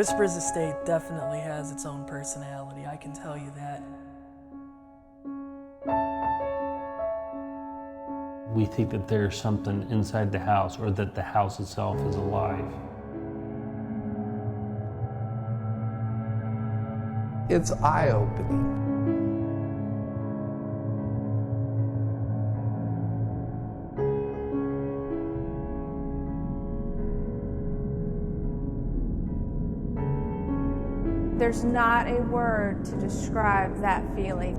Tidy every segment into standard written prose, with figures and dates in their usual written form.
Whispers Estate definitely has its own personality, I can tell you that. We think that there's something inside the house or that the house itself is alive. It's eye-opening. There's not a word to describe that feeling.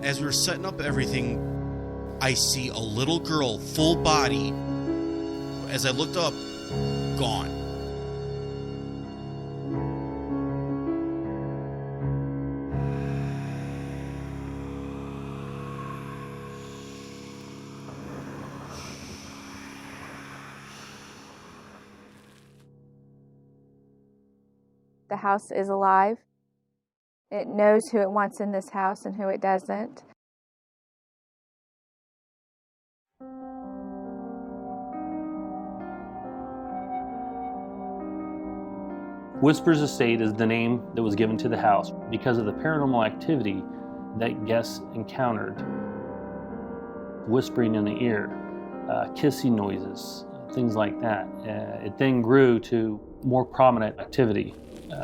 As we were setting up everything, I see a little girl, full body. As I looked up, gone. The house is alive. It knows who it wants in this house and who it doesn't. Whispers Estate is the name that was given to the house because of the paranormal activity that guests encountered. Whispering in the ear, kissing noises, things like that. It then grew to more prominent activity.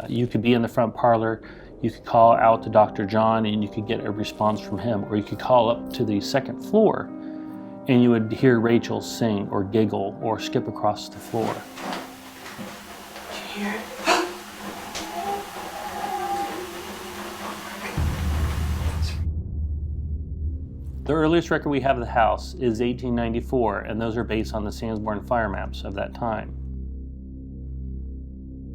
You could be in the front parlor, you could call out to Dr. John and you could get a response from him, or you could call up to the second floor and you would hear Rachel sing or giggle or skip across the floor. Did you hear it? The earliest record we have of the house is 1894, and those are based on the Sandsborn fire maps of that time.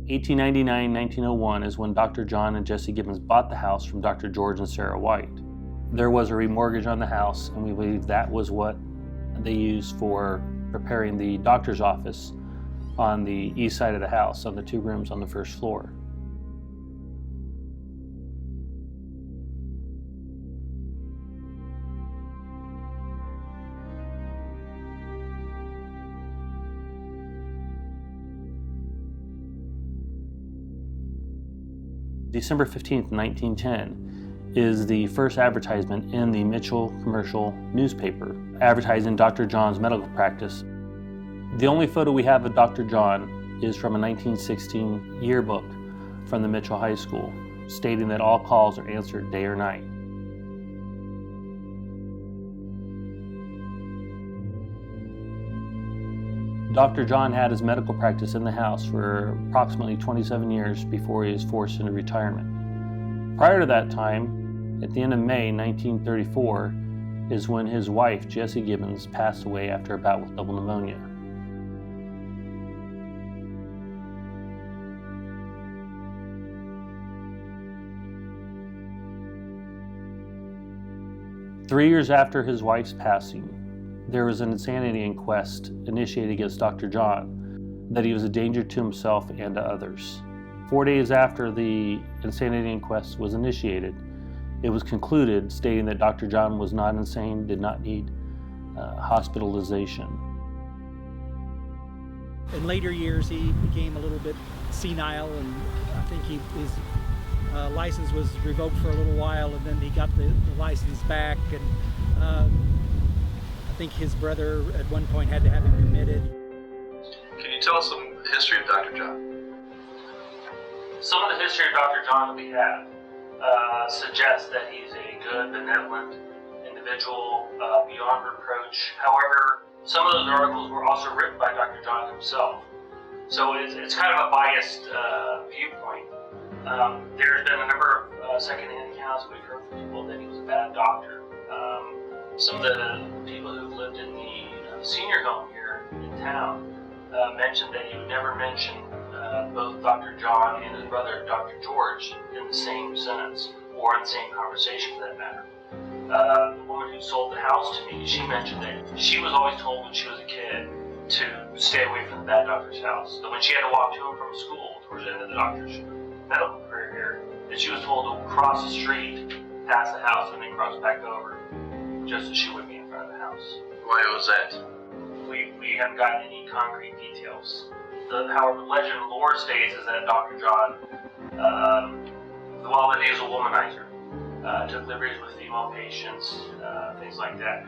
1899-1901 is when Dr. John and Jesse Gibbons bought the house from Dr. George and Sarah White. There was a remortgage on the house, and we believe that was what they used for preparing the doctor's office on the east side of the house, on the 2 rooms on the first floor. December 15th, 1910 is the first advertisement in the Mitchell commercial newspaper, advertising Dr. John's medical practice. The only photo we have of Dr. John is from a 1916 yearbook from the Mitchell High School, stating that all calls are answered day or night. Dr. John had his medical practice in the house for approximately 27 years before he was forced into retirement. Prior to that time, at the end of May 1934, is when his wife, Jessie Gibbons, passed away after a bout with double pneumonia. Three years after his wife's passing, there was an insanity inquest initiated against Dr. John, that he was a danger to himself and to others. 4 days after the insanity inquest was initiated, it was concluded stating that Dr. John was not insane, did not need hospitalization. In later years, he became a little bit senile, and I think his license was revoked for a little while, and then he got the license back, and I think his brother at one point had to have him committed. Can you tell us some history of Dr. John? Some of the history of Dr. John that we have suggests that he's a good, benevolent individual, beyond reproach. However, some of those articles were also written by Dr. John himself. So it's kind of a biased viewpoint. There's been a number of secondhand accounts we've heard from people that he was a bad doctor. Some of the people who've lived in the senior home here in town mentioned that he would never mention both Dr. John and his brother, Dr. George, in the same sentence or in the same conversation for that matter. The woman who sold the house to me, she mentioned that she was always told when she was a kid to stay away from the bad doctor's house. So when she had to walk to and from school towards the end of the doctor's medical career here, that she was told to cross the street, pass the house, and then cross back over. just as she would be in front of the house. Why was that? We haven't gotten any concrete details. However, the legend and lore states is that Dr. John, that he was a womanizer, took liberties with female patients, things like that.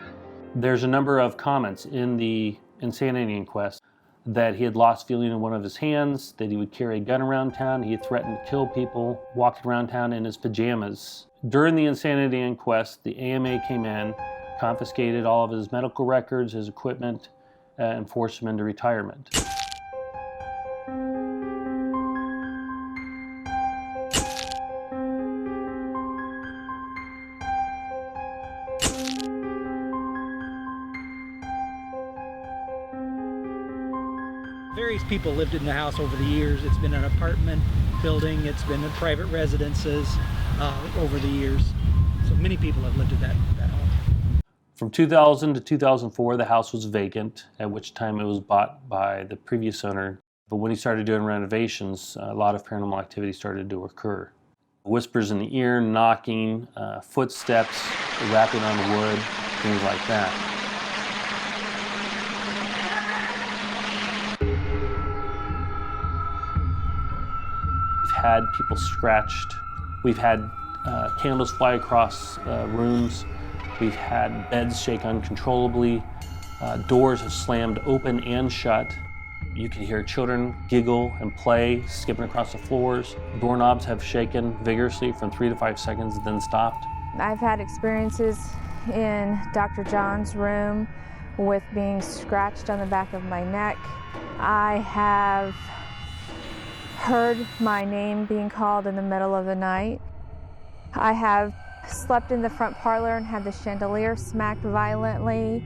There's a number of comments in the insanity inquest that he had lost feeling in one of his hands, that he would carry a gun around town, he had threatened to kill people, walking around town in his pajamas. During the insanity inquest, the AMA came in, confiscated all of his medical records, his equipment, and forced him into retirement. Various people lived in the house over the years. It's been an apartment building, it's been in private residences over the years. So many people have lived at that home. From 2000 to 2004, the house was vacant, at which time it was bought by the previous owner. But when he started doing renovations, a lot of paranormal activity started to occur. Whispers in the ear, knocking, footsteps, rapping on wood, things like that. We've had people scratched. We've had candles fly across rooms. We've had beds shake uncontrollably. Doors have slammed open and shut. You can hear children giggle and play, skipping across the floors. Doorknobs have shaken vigorously from 3 to 5 seconds and then stopped. I've had experiences in Dr. John's room with being scratched on the back of my neck. I have heard my name being called in the middle of the night. I have slept in the front parlor and had the chandelier smacked violently.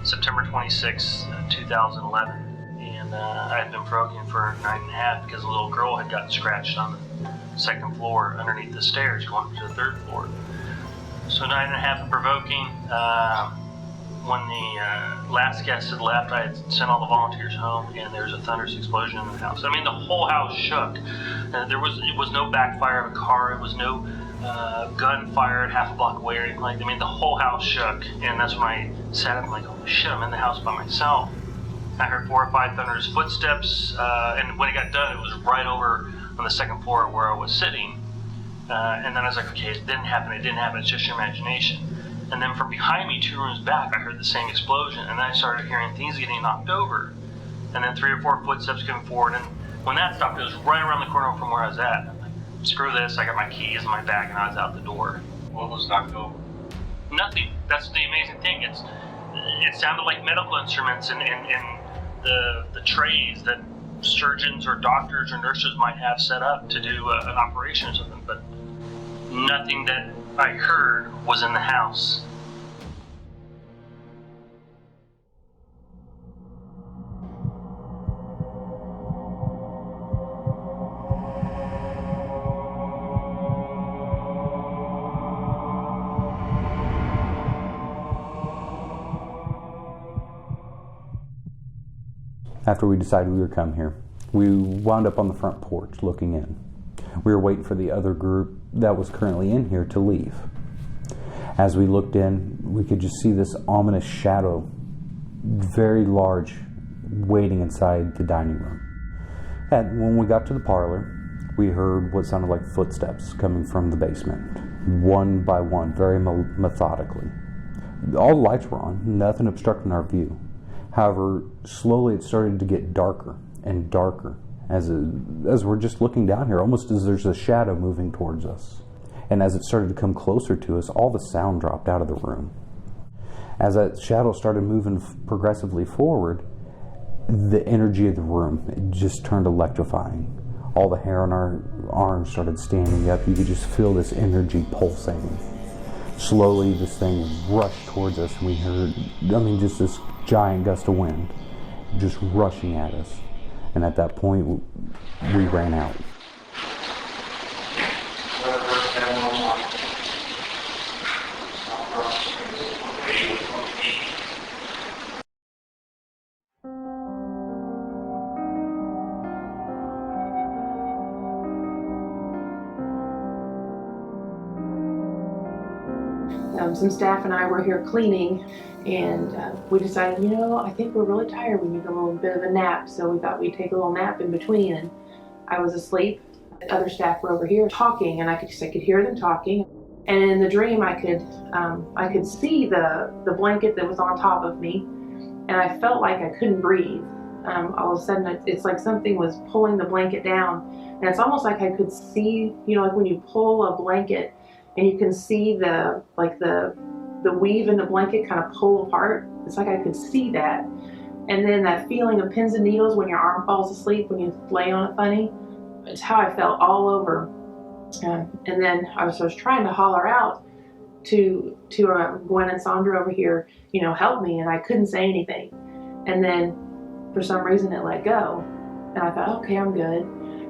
September 26, 2011, and I had been broken for a night and a half because a little girl had gotten scratched on the second floor underneath the stairs going up to the third floor. So night and a half of provoking. When the last guest had left, I had sent all the volunteers home, and there was a thunderous explosion in the house. I mean, the whole house shook. It was no backfire of a car. It was no gun fired half a block away or anything like that. I mean, the whole house shook, and that's when I sat up and like, oh shit, I'm in the house by myself. I heard 4 or 5 thunderous footsteps, and when it got done, it was right over on the second floor where I was sitting. And then I was like, okay, it didn't happen, it's just your imagination. And then from behind me, 2 rooms back, I heard the same explosion, and then I started hearing things getting knocked over. And then 3 or 4 footsteps coming forward, and when that stopped, it was right around the corner from where I was at. I'm like, screw this, I got my keys in my bag, and I was out the door. What was knocked over? Nothing. That's the amazing thing. It sounded like medical instruments and the trays that surgeons or doctors or nurses might have set up to do an operation or something, but nothing that I heard was in the house. After we decided we were come here, we wound up on the front porch looking in. We were waiting for the other group that was currently in here to leave. As we looked in, we could just see this ominous shadow, very large, waiting inside the dining room. And when we got to the parlor, we heard what sounded like footsteps coming from the basement, one by one, very methodically. All the lights were on, nothing obstructing our view. However, slowly it started to get darker and darker as we're just looking down here, almost as there's a shadow moving towards us. And as it started to come closer to us, all the sound dropped out of the room. As that shadow started moving progressively forward, the energy of the room, it just turned electrifying. All the hair on our arms started standing up. You could just feel this energy pulsating. Slowly, this thing rushed towards us, and we heard, just this giant gust of wind just rushing at us. And at that point, we ran out. some staff and I were here cleaning, and we decided, you know, I think we're really tired. We need a little bit of a nap, so we thought we'd take a little nap in between. And I was asleep. The other staff were over here talking, and I could hear them talking. And in the dream, I could see the blanket that was on top of me, and I felt like I couldn't breathe. All of a sudden, it's like something was pulling the blanket down, and it's almost like I could see, you know, like when you pull a blanket and you can see the weave in the blanket kind of pull apart. It's like I could see that. And then that feeling of pins and needles when your arm falls asleep, when you lay on it funny, it's how I felt all over. And then I was trying to holler out to Gwen and Sondra over here, you know, help me, and I couldn't say anything. And then for some reason it let go, and I thought, okay, I'm good.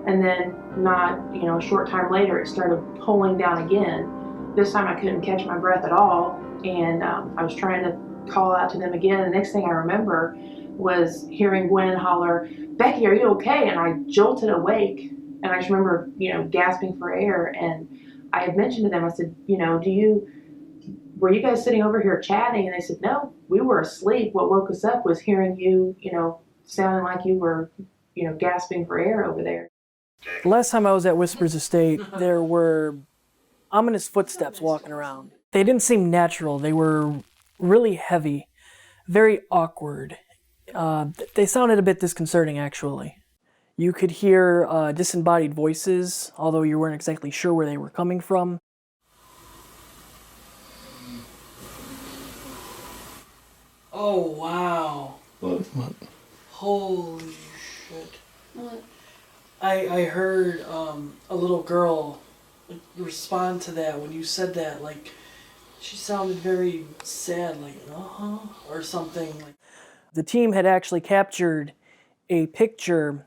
And then a short time later, it started pulling down again. This time I couldn't catch my breath at all, and I was trying to call out to them again. The next thing I remember was hearing Gwen holler, "Becky, are you okay?" And I jolted awake, and I just remember, you know, gasping for air. And I had mentioned to them, I said, you know, were you guys sitting over here chatting? And they said, no, we were asleep. What woke us up was hearing you, you know, sounding like you were, you know, gasping for air over there. The last time I was at Whispers Estate, there were ominous footsteps walking around. They didn't seem natural. They were really heavy, very awkward. They sounded a bit disconcerting, actually. You could hear disembodied voices, although you weren't exactly sure where they were coming from. Oh, wow. What? Holy shit. What? I heard a little girl respond to that when you said that. Like, she sounded very sad, like, or something. The team had actually captured a picture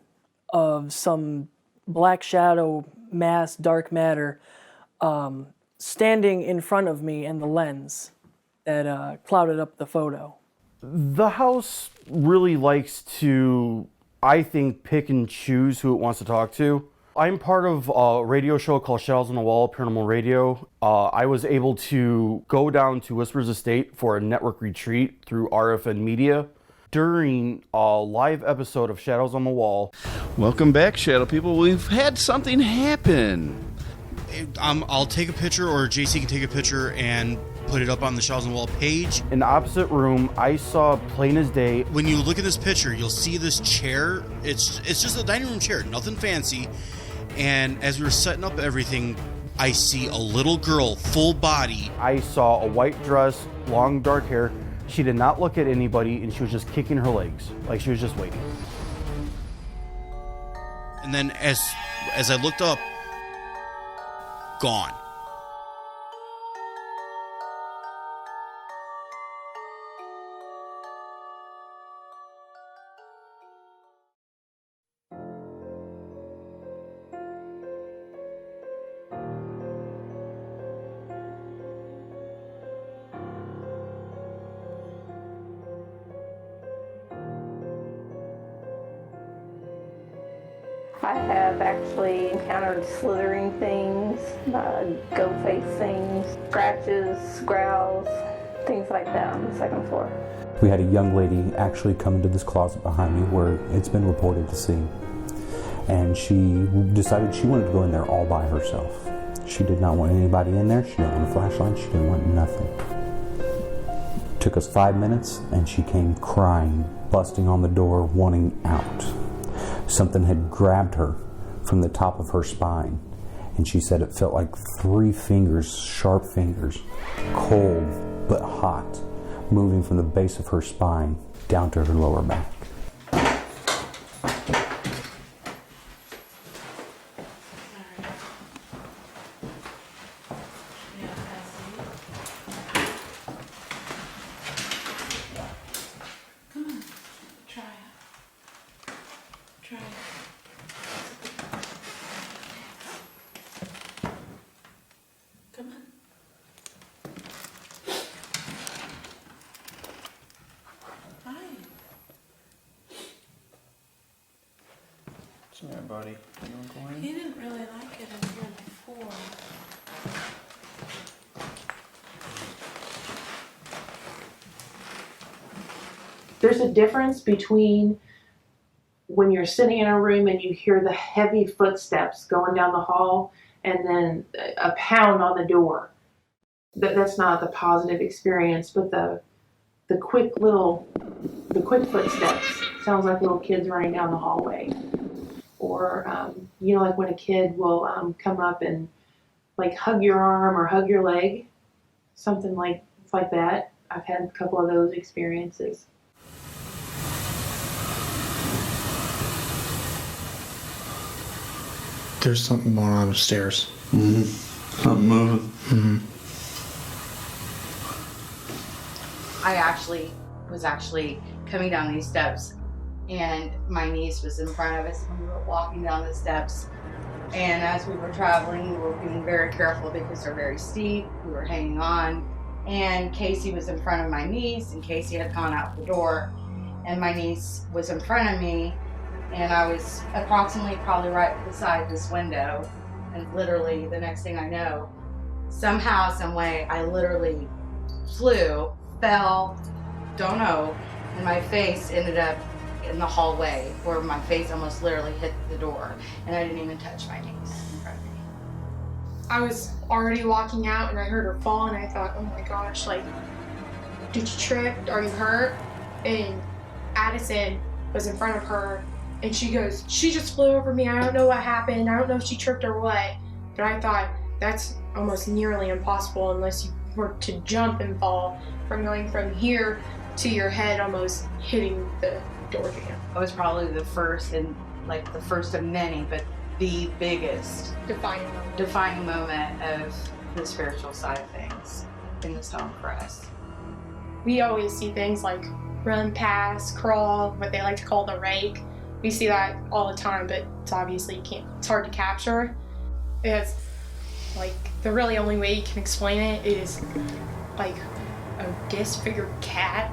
of some black shadow, mass, dark matter standing in front of me and the lens that clouded up the photo. The house really likes to, I think, pick and choose who it wants to talk to. I'm part of a radio show called Shadows on the Wall, Paranormal Radio. I was able to go down to Whispers Estate for a network retreat through RFN Media during a live episode of Shadows on the Wall. Welcome back, Shadow People. We've had something happen. I'll take a picture, or JC can take a picture and put it up on the Shadows on the Wall page. In the opposite room, I saw plain as day. When you look at this picture, you'll see this chair. It's just a dining room chair, nothing fancy. And as we were setting up everything, I see a little girl, full body. I saw a white dress, long dark hair. She did not look at anybody, and she was just kicking her legs, like she was just waiting. And then as I looked up, gone. I have actually encountered slithering things, goat face things, scratches, growls, things like that on the second floor. We had a young lady actually come into this closet behind me where it's been reported to see. And she decided she wanted to go in there all by herself. She did not want anybody in there. She didn't want a flashlight. She didn't want nothing. It took us 5 minutes and she came crying, busting on the door, wanting out. Something had grabbed her from the top of her spine, and she said it felt like 3 fingers, sharp fingers, cold but hot, moving from the base of her spine down to her lower back. Sorry, buddy. You want to go in? He didn't really like it in here before. There's a difference between when you're sitting in a room and you hear the heavy footsteps going down the hall and then a pound on the door. That's not the positive experience, but the quick footsteps sounds like little kids running down the hallway. Or, like when a kid will come up and like hug your arm or hug your leg, something like that. I've had a couple of those experiences. There's something going on upstairs. Mm-hmm. Something moving. Mm-hmm. I was coming down these steps, and my niece was in front of us when we were walking down the steps. And as we were traveling, we were being very careful because they're very steep. We were hanging on, and Casey was in front of my niece, and Casey had gone out the door, and my niece was in front of me, and I was approximately probably right beside this window, and literally the next thing I know, somehow, some way, I literally fell, don't know, and my face ended up in the hallway where my face almost literally hit the door, and I didn't even touch my niece in front of me. I was already walking out and I heard her fall, and I thought, oh my gosh, like, did you trip? Are you hurt? And Addison was in front of her, and she goes, she just flew over me. I don't know what happened. I don't know if she tripped or what. But I thought, that's almost nearly impossible unless you were to jump and fall from going from here to your head almost hitting the door jam. I was probably the first of many, but the biggest defining moment of the spiritual side of things in this home for us. We always see things like run, pass, crawl, what they like to call the rake. We see that all the time, but it's obviously it's hard to capture. It's like the really only way you can explain it is like a disfigured cat,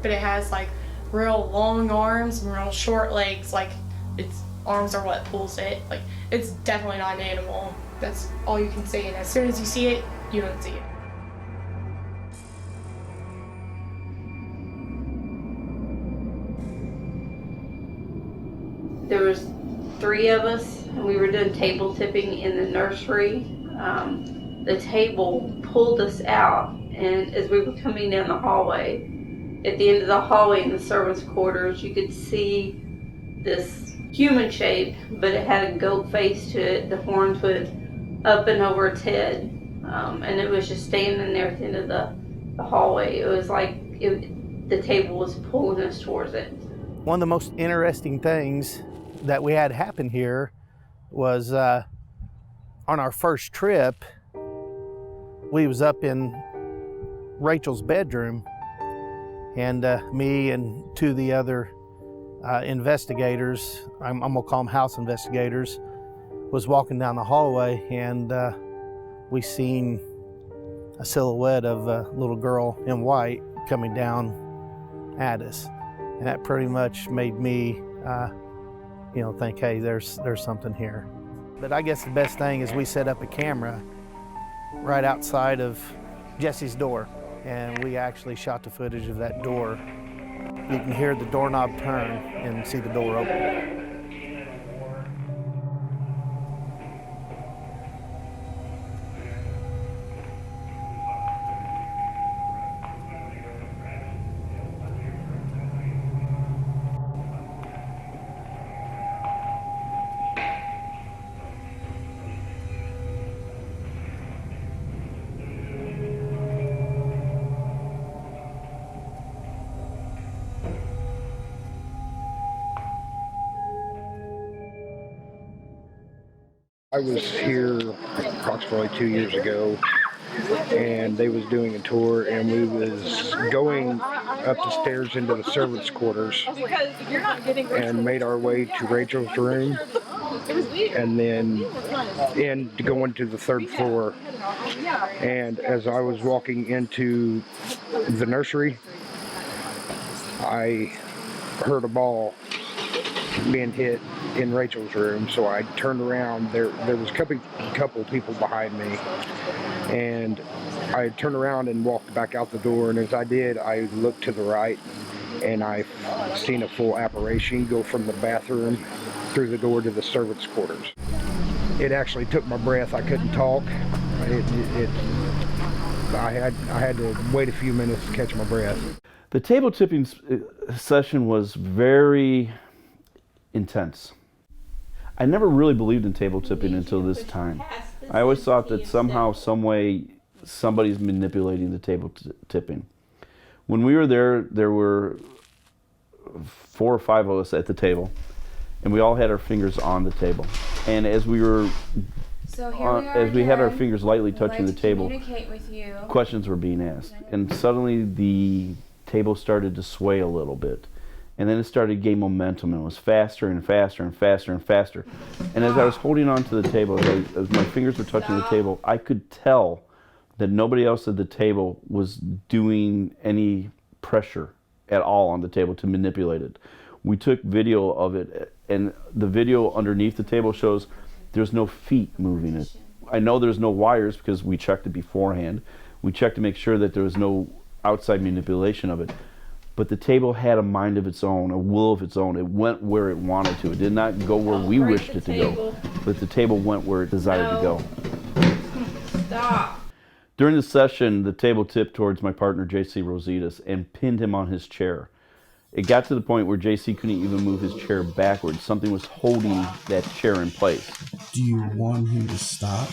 but it has like real long arms and real short legs. Like its arms are what pulls it. Like it's definitely not an animal. That's all you can say. And as soon as you see it, you don't see it. There was 3 of us, and we were doing table tipping in the nursery. The table pulled us out, and as we were coming down the hallway, at the end of the hallway in the servants' quarters, you could see this human shape, but it had a goat face to it. The horns went up and over its head, and it was just standing there at the end of the hallway. It was like the table was pulling us towards it. One of the most interesting things that we had happen here was on our first trip, we was up in Rachel's bedroom, and me and 2 of the other investigators, I'm gonna call them house investigators, was walking down the hallway, and we seen a silhouette of a little girl in white coming down at us, and that pretty much made me think, hey, there's something here. But I guess the best thing is we set up a camera right outside of Jesse's door, and we actually shot the footage of that door. You can hear the doorknob turn and see the door open. I was here approximately 2 years ago, and they was doing a tour, and we was going up the stairs into the servants' quarters and made our way to Rachel's room, and then to go into the 3rd floor. And as I was walking into the nursery, I heard a ball being hit in Rachel's room, so I turned around. There was a couple people behind me, and I turned around and walked back out the door, and as I did, I looked to the right, and I've seen a full apparition go from the bathroom through the door to the servants' quarters. It actually took my breath. I couldn't talk. I had to wait a few minutes to catch my breath. The table tipping session was very intense. I never really believed in table tipping until this time. I always thought that somehow, some way, somebody's manipulating the table tipping. When we were there were 4 or 5 of us at the table, and we all had our fingers on the table. And as we were, as we had our fingers lightly touching the table, questions were being asked. And suddenly the table started to sway a little bit. And then it started to gain momentum, and it was faster and faster and faster and faster. And as I was holding on to the table, as my fingers were touching the table, I could tell that nobody else at the table was doing any pressure at all on the table to manipulate it. We took video of it, and the video underneath the table shows there's no feet moving it. I know there's no wires because we checked it beforehand. We checked to make sure that there was no outside manipulation of it. But the table had a mind of its own, a will of its own. It went where it wanted to. It did not go where we wished it to go. But the table went where it desired to go. Stop. During the session, the table tipped towards my partner, JC Rositas, and pinned him on his chair. It got to the point where JC couldn't even move his chair backwards. Something was holding that chair in place. Do you want him to stop?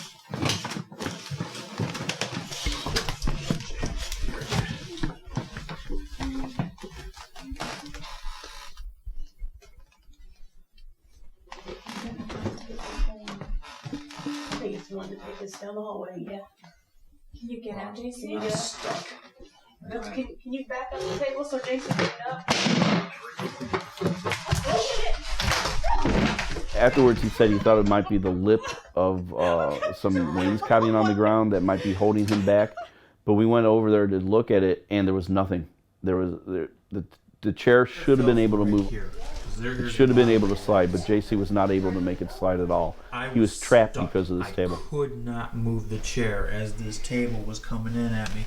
To take us down the hallway, yeah. Can you get out, JC? I'm stuck. Can you back up the table so JC can get up? Afterwards, he said he thought it might be the lip of some wainscoting on the ground that might be holding him back. But we went over there to look at it, and there was nothing. The chair should have been able to move. It should have been able to slide, but JC was not able to make it slide at all. He was trapped because of this table. I could not move the chair as this table was coming in at me.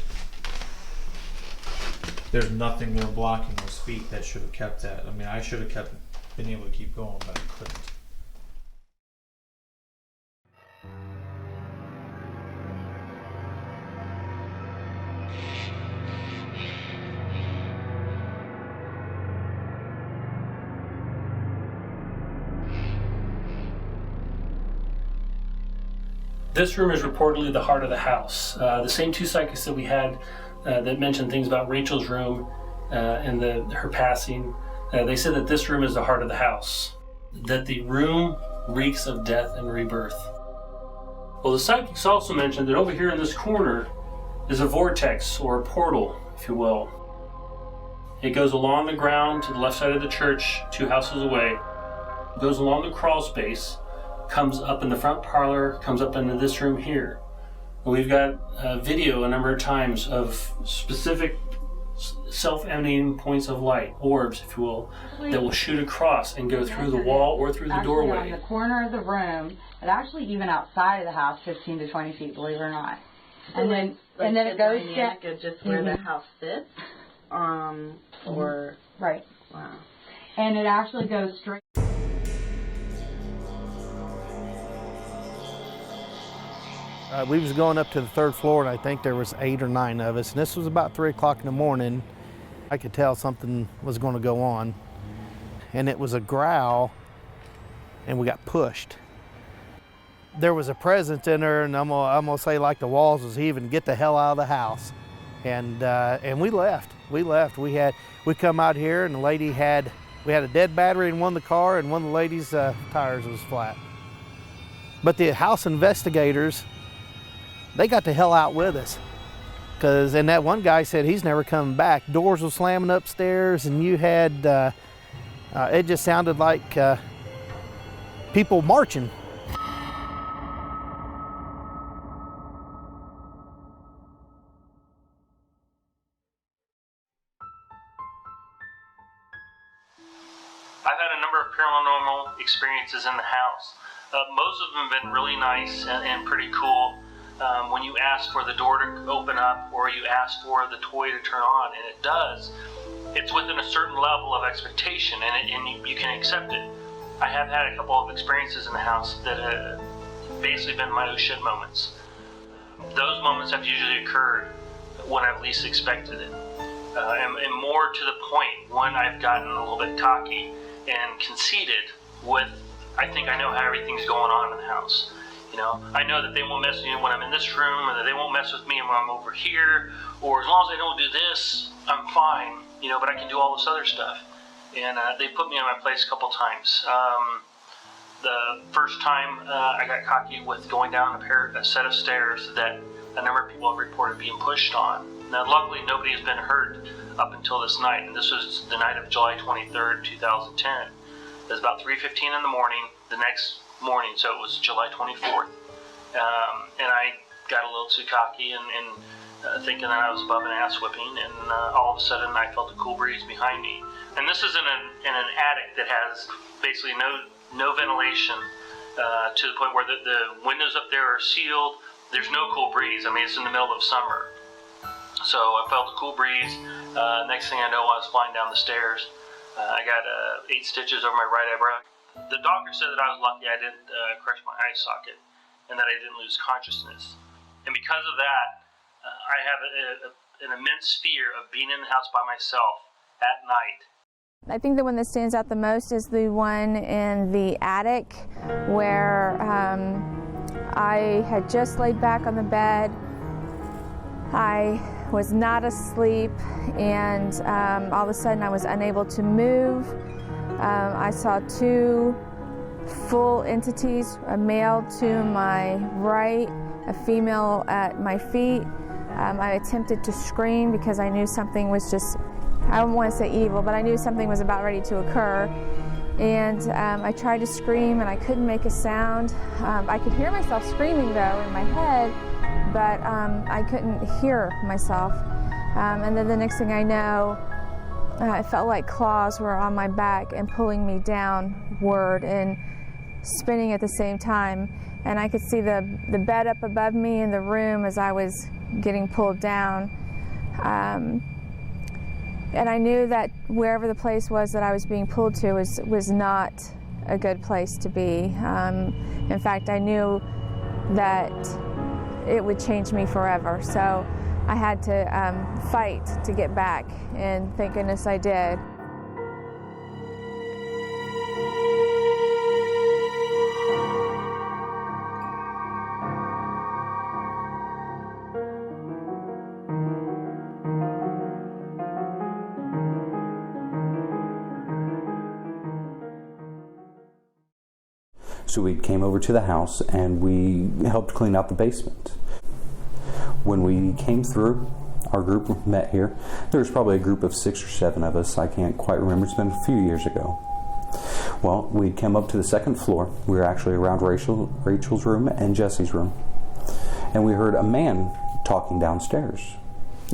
There's nothing more blocking those feet that should have kept that. I mean, I should have been able to keep going, but I couldn't. This room is reportedly the heart of the house. The same 2 psychics that we had that mentioned things about Rachel's room and her passing, they said that this room is the heart of the house, that the room reeks of death and rebirth. Well, the psychics also mentioned that over here in this corner is a vortex or a portal, if you will. It goes along the ground to the left side of the church, 2 houses away, goes along the crawl space, comes up in the front parlor, comes up into this room here. And we've got video a number of times of specific self-emitting points of light, orbs, if you will, that will shoot across and go through the wall or through the doorway. In the corner of the room, and actually even outside of the house, 15 to 20 feet, believe it or not. So and then it goes down. Just where the house sits, or right. Wow. And it actually goes straight. We was going up to the 3rd floor, and I think there was 8 or 9 of us, and this was about 3 o'clock in the morning. I could tell something was going to go on, and it was a growl, and we got pushed. There was a presence in there, and I'm gonna say like the walls was heaving. Get the hell out of the house, and we left. We come out here, and the lady we had a dead battery in one of the car, and one of the lady's tires was flat. But the house investigators, they got the hell out with us. And that one guy said he's never coming back. Doors were slamming upstairs, and you had, it just sounded like people marching. I've had a number of paranormal experiences in the house. Most of them have been really nice and pretty cool. When you ask for the door to open up or you ask for the toy to turn on, and it does, it's within a certain level of expectation, and you can accept it. I have had a couple of experiences in the house that have basically been my oh shit moments. Those moments have usually occurred when I've least expected it. And more to the point, when I've gotten a little bit cocky and conceited with, I think I know how everything's going on in the house. You know, I know that they won't mess with me when I'm in this room, and that they won't mess with me when I'm over here, or as long as they don't do this, I'm fine, you know, but I can do all this other stuff. And they put me in my place a couple times. The first time I got cocky with going down a set of stairs that a number of people have reported being pushed on. Now, luckily, nobody has been hurt up until this night, and this was the night of July 23rd, 2010. It was about 3:15 in the morning, the next morning, so it was July 24th. And I got a little too cocky and thinking that I was above an ass whipping, and all of a sudden I felt a cool breeze behind me. And this is in an attic that has basically no ventilation to the point where the windows up there are sealed. There's no cool breeze. I mean, it's in the middle of summer. So I felt a cool breeze. Next thing I know, I was flying down the stairs. I got 8 stitches over my right eyebrow. The doctor said that I was lucky I didn't crush my eye socket and that I didn't lose consciousness. And because of that, I have an immense fear of being in the house by myself at night. I think the one that stands out the most is the one in the attic where I had just laid back on the bed. I was not asleep, and all of a sudden I was unable to move. I saw 2 full entities, a male to my right, a female at my feet. I attempted to scream because I knew something was just, I don't want to say evil, but I knew something was about ready to occur. And I tried to scream and I couldn't make a sound. I could hear myself screaming though in my head, but I couldn't hear myself. And then the next thing I know, it felt like claws were on my back and pulling me downward and spinning at the same time. And I could see the bed up above me in the room as I was getting pulled down. And I knew that wherever the place was that I was being pulled to was not a good place to be. In fact, I knew that it would change me forever. So I had to fight to get back, and thank goodness I did. So we came over to the house and we helped clean out the basement. When we came through, our group met here. There was probably a group of 6 or 7 of us. I can't quite remember. It's been a few years ago. Well, we came up to the 2nd floor. We were actually around Rachel's room and Jesse's room. And we heard a man talking downstairs.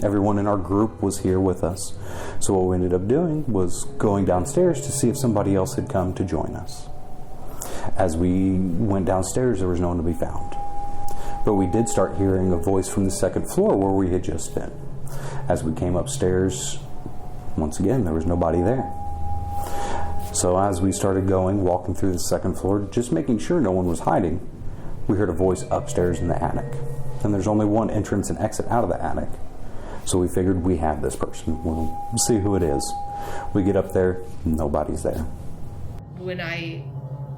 Everyone in our group was here with us. So what we ended up doing was going downstairs to see if somebody else had come to join us. As we went downstairs, there was no one to be found. But we did start hearing a voice from the 2nd floor where we had just been. As we came upstairs, once again, there was nobody there. So as we started walking through the 2nd floor, just making sure no one was hiding, we heard a voice upstairs in the attic. And there's only one entrance and exit out of the attic. So we figured we have this person. We'll see who it is. We get up there, nobody's there. When I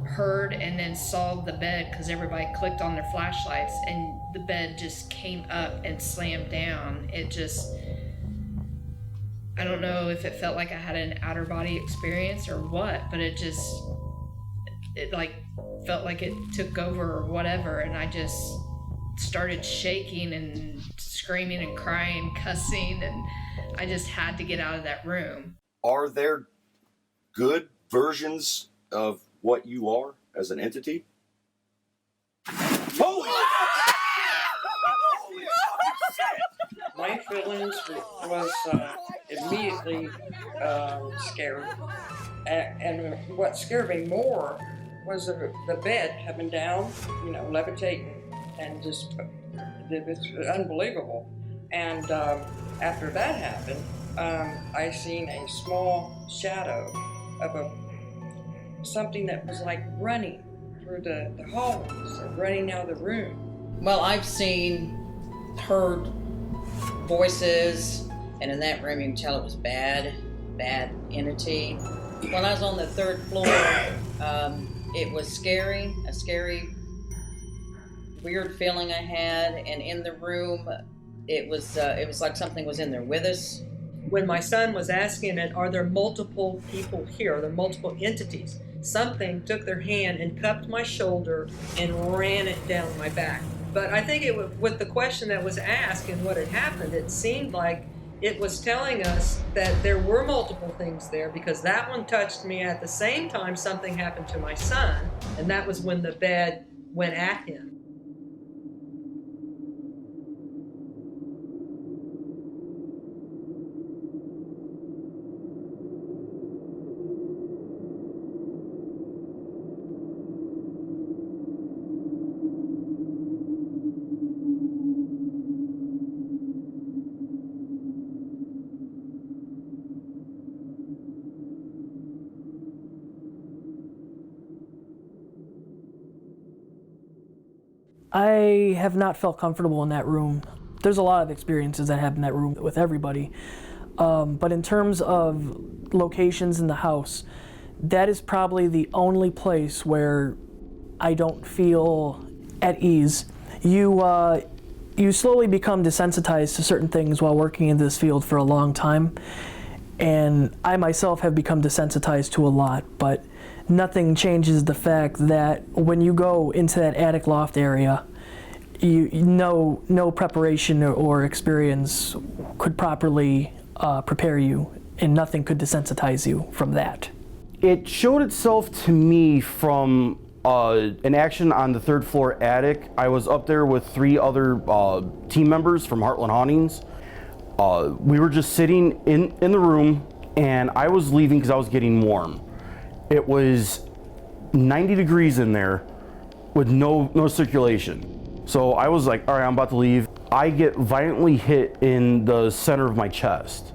heard and then saw the bed, because everybody clicked on their flashlights and the bed just came up and slammed down, it just, I don't know if it felt like I had an outer body experience or what, but it like felt like it took over or whatever, and I just started shaking and screaming and crying, cussing, and I just had to get out of that room. Are there good versions of what you are as an entity? Holy My feelings was immediately scared. And what scared me more was the bed coming down, levitating, and just, it was unbelievable. And after that happened, I seen a small shadow of something that was like running through the hallways, or running out of the room. Well, I've heard voices, and in that room you can tell it was bad entity. When I was on the 3rd floor, it was scary, a scary, weird feeling I had, and in the room, it was like something was in there with us. When my son was asking it, are there multiple people here? Are there multiple entities? Something took their hand and cupped my shoulder and ran it down my back. But I think it was, with the question that was asked and what had happened, it seemed like it was telling us that there were multiple things there, because that one touched me at the same time something happened to my son, and that was when the bed went at him. I have not felt comfortable in that room. There's a lot of experiences that happen in that room with everybody. But in terms of locations in the house, that is probably the only place where I don't feel at ease. You slowly become desensitized to certain things while working in this field for a long time. And I myself have become desensitized to a lot, but nothing changes the fact that when you go into that attic loft area, no preparation or experience could properly prepare you, and nothing could desensitize you from that. It showed itself to me from an action on the 3rd floor attic. I was up there with 3 other team members from Heartland Hauntings. We were just sitting in the room, and I was leaving because I was getting warm. It was 90 degrees in there with no circulation. So I was like, all right, I'm about to leave. I get violently hit in the center of my chest.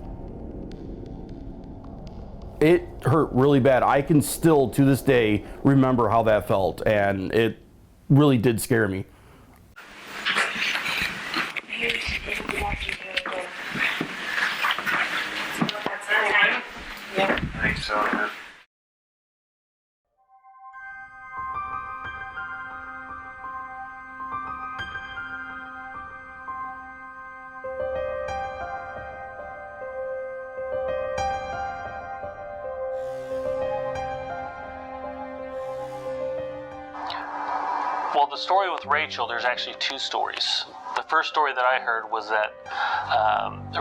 It hurt really bad. I can still, to this day, remember how that felt, and it really did scare me. I think so, yeah. Well, the story with Rachel, there's actually 2 stories. The first story that I heard was that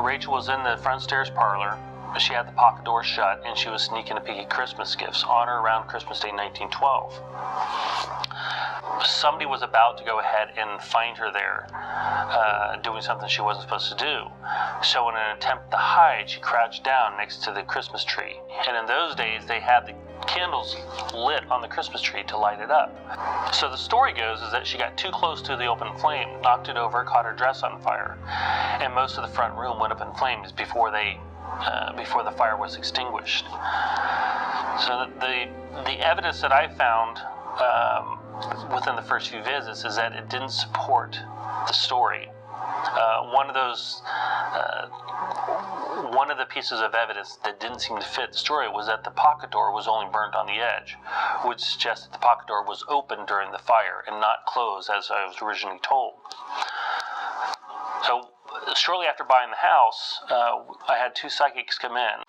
Rachel was in the front stairs parlor. She had the pocket door shut, and she was sneaking a peek at Christmas gifts on or around Christmas Day 1912. Somebody was about to go ahead and find her there, doing something she wasn't supposed to do. So in an attempt to hide, she crouched down next to the Christmas tree. And in those days, they had the candles lit on the Christmas tree to light it up. So the story goes is that she got too close to the open flame, knocked it over, caught her dress on fire, and most of the front room went up in flames before the fire was extinguished. So the evidence that I found within the first few visits is that it didn't support the story. One of the pieces of evidence that didn't seem to fit the story was that the pocket door was only burned on the edge, which suggests that the pocket door was open during the fire and not closed as I was originally told. So shortly after buying the house, I had 2 psychics come in,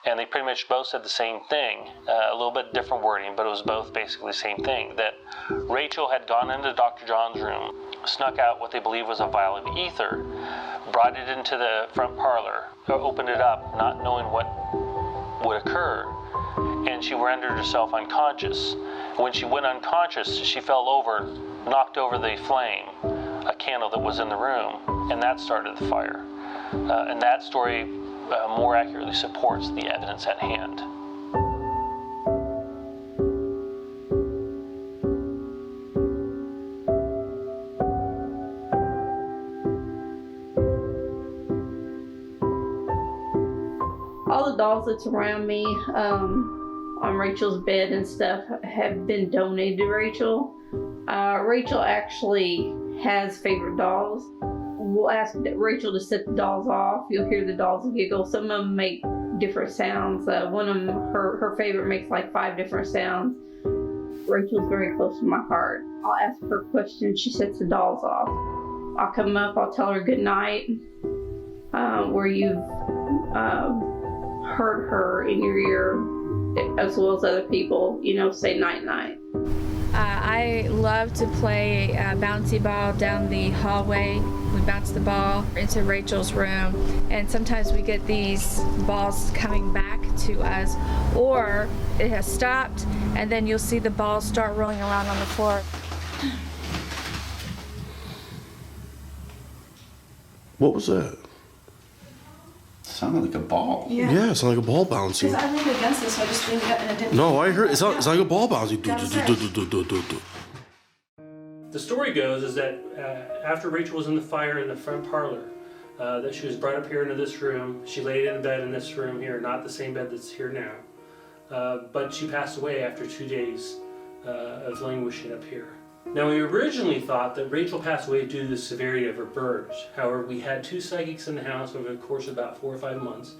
and they pretty much both said the same thing, a little bit different wording, but it was both basically the same thing, that Rachel had gone into Dr. John's room, snuck out what they believe was a vial of ether, brought it into the front parlor, opened it up, not knowing what would occur, and she rendered herself unconscious. When she went unconscious, she fell over, knocked over the flame, a candle that was in the room, and that started the fire. And that story more accurately supports the evidence at hand. that's around me on Rachel's bed and stuff have been donated to Rachel. Rachel actually has favorite dolls. We'll ask Rachel to set the dolls off. You'll hear the dolls giggle. Some of them make different sounds. One of them, her favorite, makes like 5 different sounds. Rachel's very close to my heart. I'll ask her questions. She sets the dolls off. I'll come up. I'll tell her good night. Where you've heard her in your ear, as well as other people, say night night. I love to play bouncy ball down the hallway. We bounce the ball into Rachel's room, and sometimes we get these balls coming back to us, or it has stopped, and then you'll see the balls start rolling around on the floor. What was that? Sounded like a ball. Yeah, it sounded like a ball bouncing. Because I leaned against this, so I just leaned it and it didn't. No, I heard it's like a ball bouncing. The story goes is that after Rachel was in the fire in the front parlor, that she was brought up here into this room. She laid in bed in this room here, not the same bed that's here now. But she passed away after 2 days of languishing up here. Now, we originally thought that Rachel passed away due to the severity of her burns. However, we had 2 psychics in the house over the course of about 4 or 5 months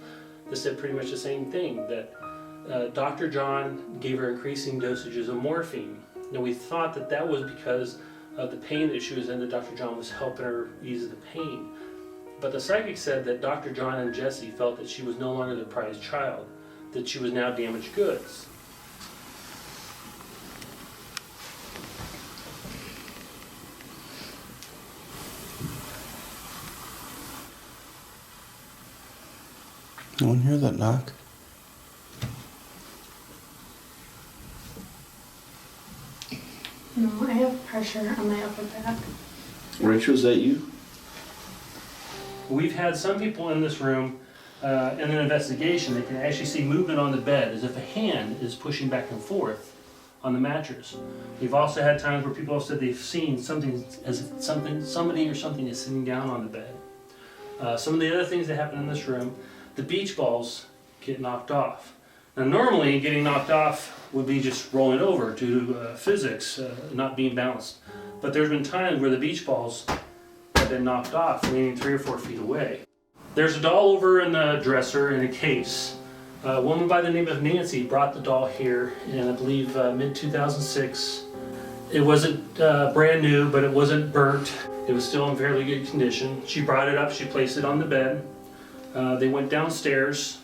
that said pretty much the same thing, that Dr. John gave her increasing dosages of morphine. Now, we thought that that was because of the pain that she was in, that Dr. John was helping her ease the pain. But the psychic said that Dr. John and Jesse felt that she was no longer the prized child, that she was now damaged goods. No one hear that knock? No, I have pressure on my upper back. Rachel, is that you? We've had some people in this room in an investigation that can actually see movement on the bed as if a hand is pushing back and forth on the mattress. We've also had times where people have said they've seen something as if somebody or something is sitting down on the bed. Some of the other things that happen in this room, the beach balls get knocked off. Now normally getting knocked off would be just rolling over due to physics not being balanced. But there's been times where the beach balls have been knocked off, leaning 3 or 4 feet away. There's a doll over in the dresser in a case. A woman by the name of Nancy brought the doll here in, I believe, mid-2006. It wasn't brand new, but it wasn't burnt. It was still in fairly good condition. She brought it up, she placed it on the bed. They went downstairs.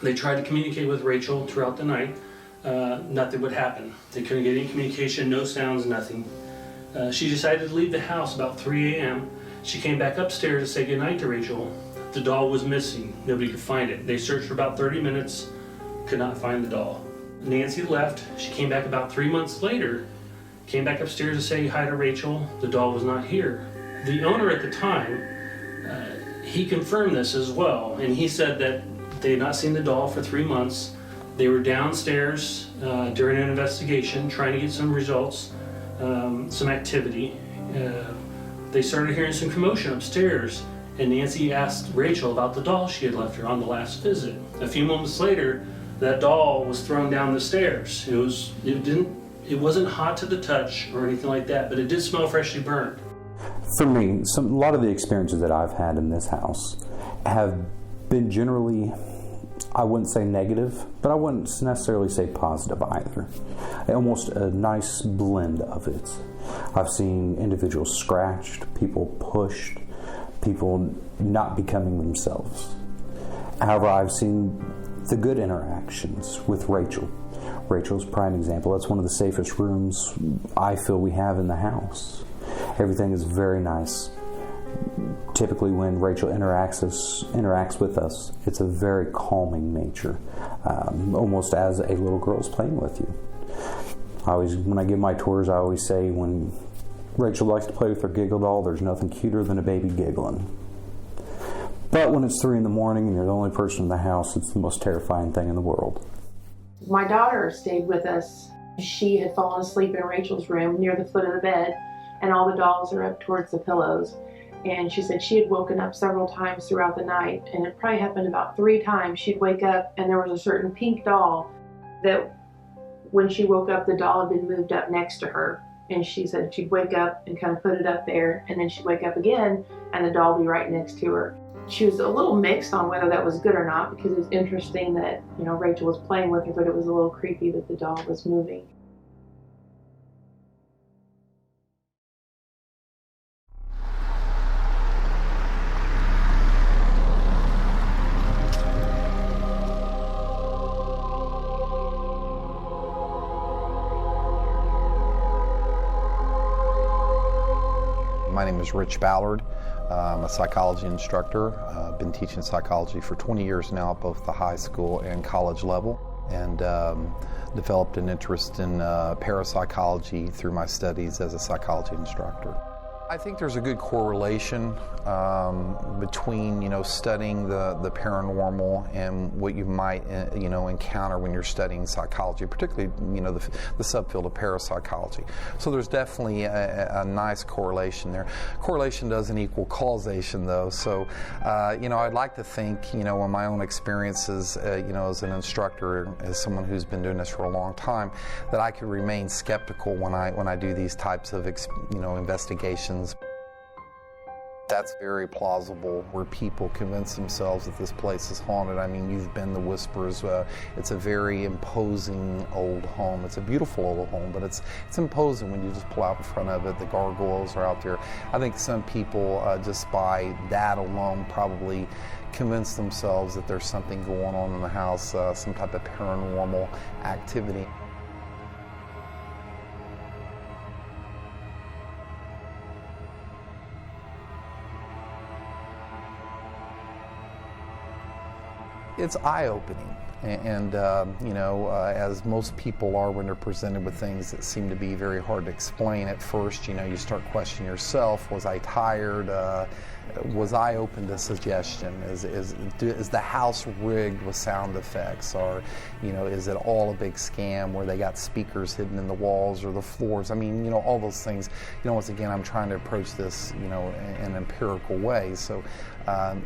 They tried to communicate with Rachel throughout the night. Nothing would happen. They couldn't get any communication, no sounds, nothing. She decided to leave the house about 3 a.m. She came back upstairs to say goodnight to Rachel. The doll was missing. Nobody could find it. They searched for about 30 minutes, could not find the doll. Nancy left. She came back about 3 months later, came back upstairs to say hi to Rachel. The doll was not here. The owner at the time, he confirmed this as well, and he said that they had not seen the doll for 3 months. They were downstairs during an investigation trying to get some results, some activity. They started hearing some commotion upstairs, and Nancy asked Rachel about the doll she had left her on the last visit. A few moments later, that doll was thrown down the stairs. It wasn't hot to the touch or anything like that, but it did smell freshly burned. For me, a lot of the experiences that I've had in this house have been generally, I wouldn't say negative, but I wouldn't necessarily say positive either. Almost a nice blend of it. I've seen individuals scratched, people pushed, people not becoming themselves. However, I've seen the good interactions with Rachel. Rachel's a prime example. That's one of the safest rooms I feel we have in the house. Everything is very nice. Typically when Rachel interacts with us, it's a very calming nature, almost as a little girl's playing with you. When I give my tours, I always say when Rachel likes to play with her giggle doll, there's nothing cuter than a baby giggling. But when it's 3 in the morning and you're the only person in the house, it's the most terrifying thing in the world. My daughter stayed with us. She had fallen asleep in Rachel's room near the foot of the bed, and all the dolls are up towards the pillows. And she said she had woken up several times throughout the night, and it probably happened about 3 times. She'd wake up and there was a certain pink doll that when she woke up, the doll had been moved up next to her. And she said she'd wake up and kind of put it up there, and then she'd wake up again and the doll would be right next to her. She was a little mixed on whether that was good or not, because it was interesting that, you know, Rachel was playing with her, but it was a little creepy that the doll was moving. My name is Rich Ballard. I'm a psychology instructor. I've been teaching psychology for 20 years now at both the high school and college level, and developed an interest in parapsychology through my studies as a psychology instructor. I think there's a good correlation between, you know, studying the paranormal and what you might, you know, encounter when you're studying psychology, particularly, you know, the subfield of parapsychology. So there's definitely a nice correlation there. Correlation doesn't equal causation, though. So, you know, I'd like to think, you know, in my own experiences, you know, as an instructor, as someone who's been doing this for a long time, that I could remain skeptical when I do these types of, you know, investigations. That's very plausible, where people convince themselves that this place is haunted. I mean, you've been the Whispers. It's a very imposing old home. It's a beautiful old home, but it's imposing when you just pull out in front of it. The gargoyles are out there. I think some people, just by that alone, probably convince themselves that there's something going on in the house, some type of paranormal activity. It's eye-opening, and you know, as most people are when they're presented with things that seem to be very hard to explain at first, you know, you start questioning yourself. Was I tired? Was I open to suggestion? Is the house rigged with sound effects, or, you know, is it all a big scam where they got speakers hidden in the walls or the floors? I mean, you know, all those things. You know, once again, I'm trying to approach this, you know, in an empirical way. So,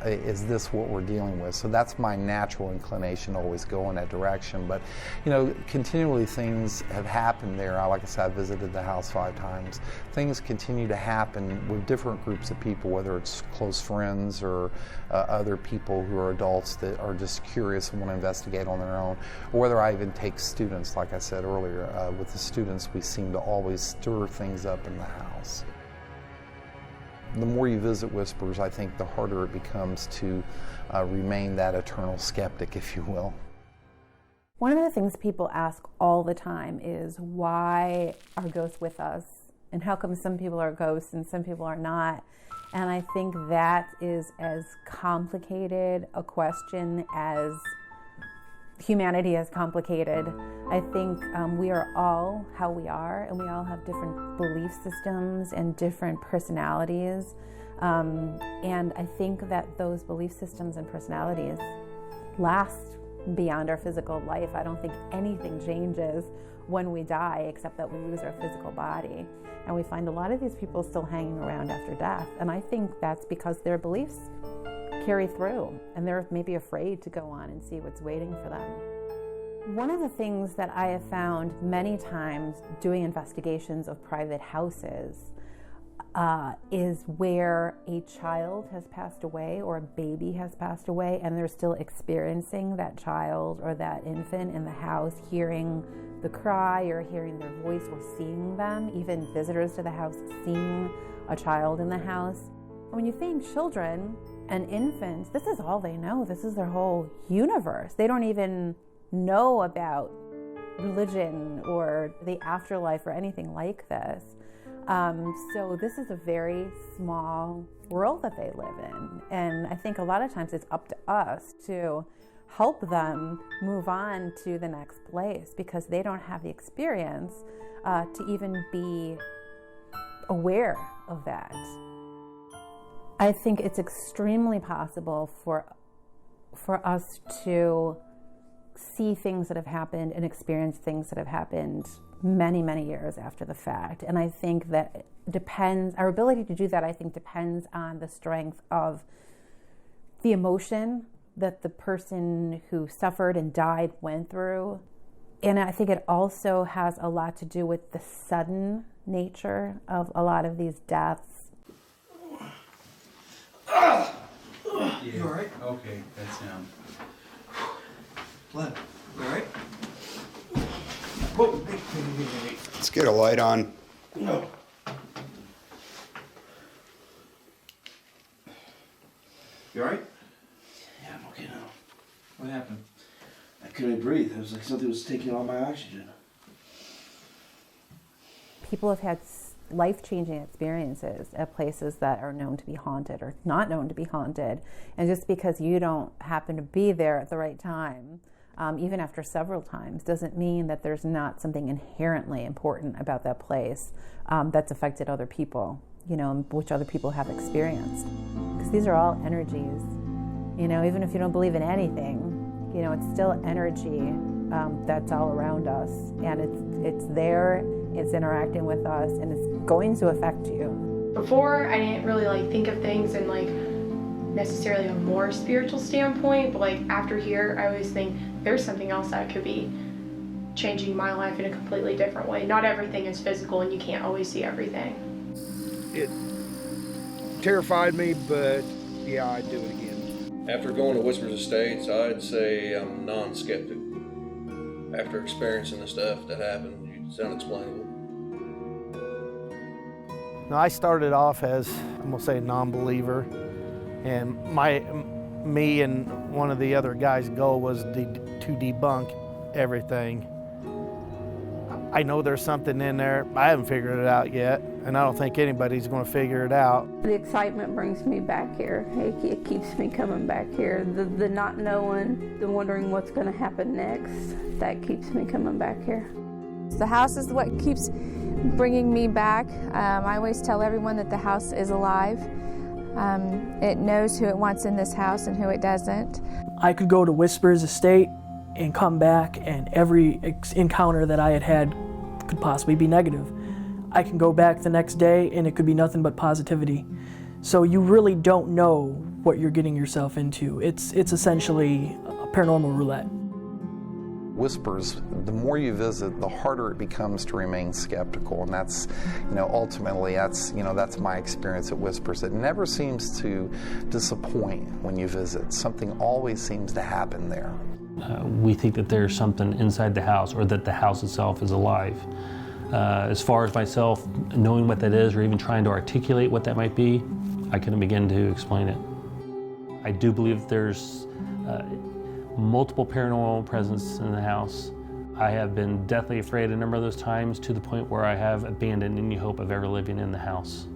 is this what we're dealing with? So that's my natural inclination, to always go in that direction. But, you know, continually things have happened there. Like I said, I visited the house 5 times. Things continue to happen with different groups of people, whether it's close friends or other people who are adults that are just curious and want to investigate on their own, or whether I even take students. Like I said earlier, with the students, we seem to always stir things up in the house. The more you visit Whispers, I think the harder it becomes to remain that eternal skeptic, if you will. One of the things people ask all the time is, why are ghosts with us? And how come some people are ghosts and some people are not? And I think that is as complicated a question as humanity is complicated. I think we are all how we are, and we all have different belief systems and different personalities. And I think that those belief systems and personalities last beyond our physical life. I don't think anything changes when we die, except that we lose our physical body. And we find a lot of these people still hanging around after death. And I think that's because their beliefs carry through, and they're maybe afraid to go on and see what's waiting for them. One of the things that I have found many times doing investigations of private houses is where a child has passed away or a baby has passed away, and they're still experiencing that child or that infant in the house, hearing the cry or hearing their voice or seeing them, even visitors to the house seeing a child in the house. When you think children and infants, this is all they know. This is their whole universe. They don't even know about religion or the afterlife or anything like this. So this is a very small world that they live in. And I think a lot of times it's up to us to help them move on to the next place, because they don't have the experience to even be aware of that. I think it's extremely possible for us to see things that have happened and experience things that have happened many, many years after the fact. And I think that our ability to do that, I think, depends on the strength of the emotion that the person who suffered and died went through. And I think it also has a lot to do with the sudden nature of a lot of these deaths. You alright? Okay, that's down. Glenn, you alright? Whoa, hey. Let's get a light on. No. You alright? Yeah, I'm okay now. What happened? I couldn't breathe. It was like something was taking all my oxygen. People have had life-changing experiences at places that are known to be haunted or not known to be haunted. And just because you don't happen to be there at the right time, even after several times, doesn't mean that there's not something inherently important about that place that's affected other people, which other people have experienced. Because these are all energies, even if you don't believe in anything, it's still energy that's all around us, and it's there, it's interacting with us, and it's going to affect you. Before, I didn't really think of things in necessarily a more spiritual standpoint, but after here, I always think there's something else that could be changing my life in a completely different way. Not everything is physical, and you can't always see everything. It terrified me, but yeah, I'd do it again. After going to Whispers Estates, I'd say I'm non-skeptic. After experiencing the stuff that happened, it's unexplainable. Now, I started off as, I'm gonna say, a non-believer, and me and one of the other guys' goal was to debunk everything. I know there's something in there. I haven't figured it out yet, and I don't think anybody's going to figure it out. The excitement brings me back here. It keeps me coming back here. The not knowing, the wondering what's going to happen next, that keeps me coming back here. The house is what keeps bringing me back. I always tell everyone that the house is alive. It knows who it wants in this house and who it doesn't. I could go to Whispers Estate and come back, and every encounter that I had could possibly be negative. I can go back the next day and it could be nothing but positivity. So you really don't know what you're getting yourself into. It's essentially a paranormal roulette. Whispers, the more you visit, the harder it becomes to remain skeptical, and that's, ultimately that's my experience at Whispers. It never seems to disappoint when you visit. Something always seems to happen there. We think that there's something inside the house, or that the house itself is alive. As far as myself knowing what that is, or even trying to articulate what that might be, I couldn't begin to explain it. I do believe that there's multiple paranormal presence in the house. I have been deathly afraid a number of those times, to the point where I have abandoned any hope of ever living in the house.